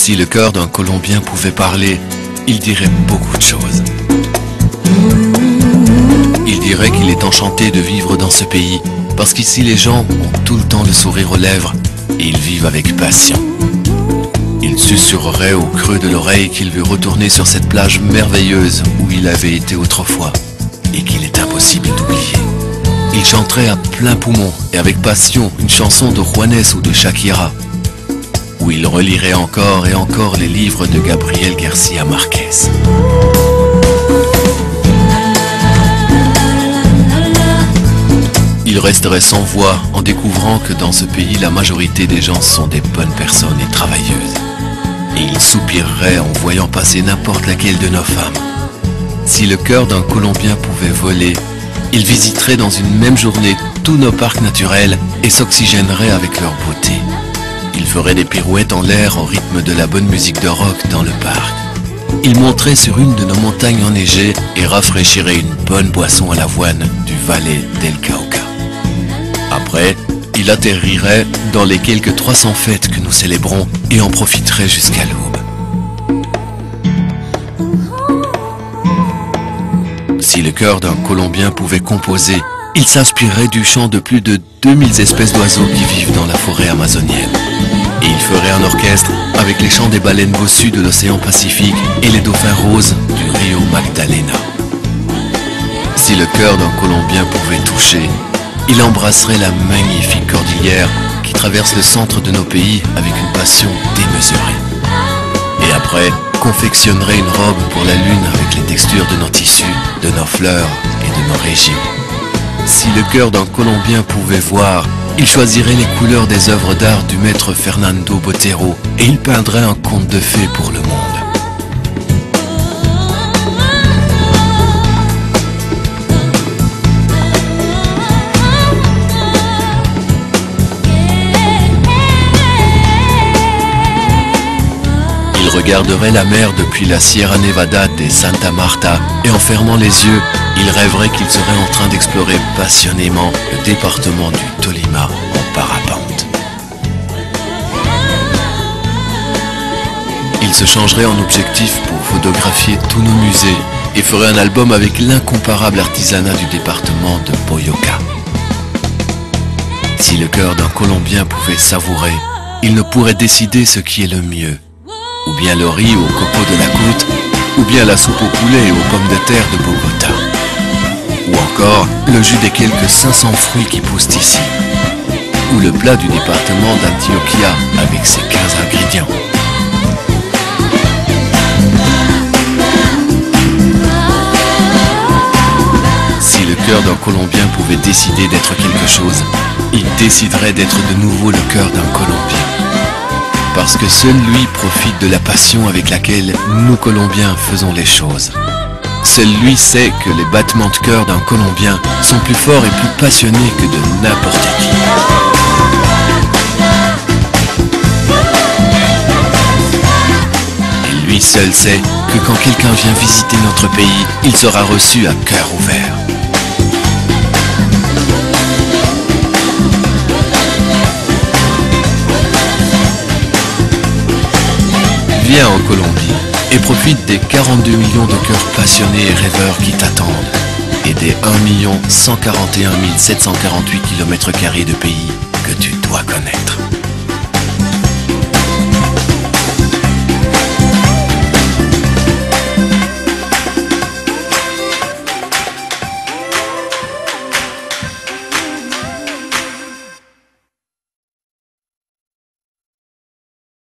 Si le cœur d'un Colombien pouvait parler, il dirait beaucoup de choses. Il dirait qu'il est enchanté de vivre dans ce pays, parce qu'ici les gens ont tout le temps le sourire aux lèvres et ils vivent avec passion. Il susurrerait au creux de l'oreille qu'il veut retourner sur cette plage merveilleuse où il avait été autrefois et qu'il est impossible d'oublier. Il chanterait à plein poumon et avec passion une chanson de Juanes ou de Shakira, où il relirait encore et encore les livres de Gabriel García Márquez. Il resterait sans voix en découvrant que dans ce pays, la majorité des gens sont des bonnes personnes et travailleuses. Et il soupirerait en voyant passer n'importe laquelle de nos femmes. Si le cœur d'un Colombien pouvait voler, il visiterait dans une même journée tous nos parcs naturels et s'oxygénerait avec leur beauté. Il ferait des pirouettes en l'air au rythme de la bonne musique de rock dans le parc. Il monterait sur une de nos montagnes enneigées et rafraîchirait une bonne boisson à l'avoine du Valle del Cauca. Après, il atterrirait dans les quelques 300 fêtes que nous célébrons et en profiterait jusqu'à l'aube. Si le cœur d'un Colombien pouvait composer, il s'inspirerait du chant de plus de 2000 espèces d'oiseaux qui vivent dans la forêt amazonienne. Et il ferait un orchestre avec les chants des baleines bossues de l'océan Pacifique et les dauphins roses du Rio Magdalena. Si le cœur d'un Colombien pouvait toucher, il embrasserait la magnifique cordillère qui traverse le centre de nos pays avec une passion démesurée. Et après, confectionnerait une robe pour la lune avec les textures de nos tissus, de nos fleurs et de nos régions. Si le cœur d'un Colombien pouvait voir, il choisirait les couleurs des œuvres d'art du maître Fernando Botero et il peindrait un conte de fées pour le monde. Il regarderait la mer depuis la Sierra Nevada de Santa Marta et en fermant les yeux, il rêverait qu'il serait en train d'explorer passionnément le département du Tolima en parapente. Il se changerait en objectif pour photographier tous nos musées et ferait un album avec l'incomparable artisanat du département de Boyacá. Si le cœur d'un Colombien pouvait savourer, il ne pourrait décider ce qui est le mieux. Ou bien le riz au coco de la côte, ou bien la soupe au poulet et aux pommes de terre de Bogota. Ou encore le jus des quelques 500 fruits qui poussent ici. Ou le plat du département d'Antioquia avec ses 15 ingrédients. Si le cœur d'un Colombien pouvait décider d'être quelque chose, il déciderait d'être de nouveau le cœur d'un Colombien. Parce que seul lui profite de la passion avec laquelle nous Colombiens faisons les choses. Seul lui sait que les battements de cœur d'un Colombien sont plus forts et plus passionnés que de n'importe qui. Et lui seul sait que quand quelqu'un vient visiter notre pays, il sera reçu à cœur ouvert. Viens en Colombie et profite des 42 millions de cœurs passionnés et rêveurs qui t'attendent et des 1 141 748 km² de pays que tu dois connaître.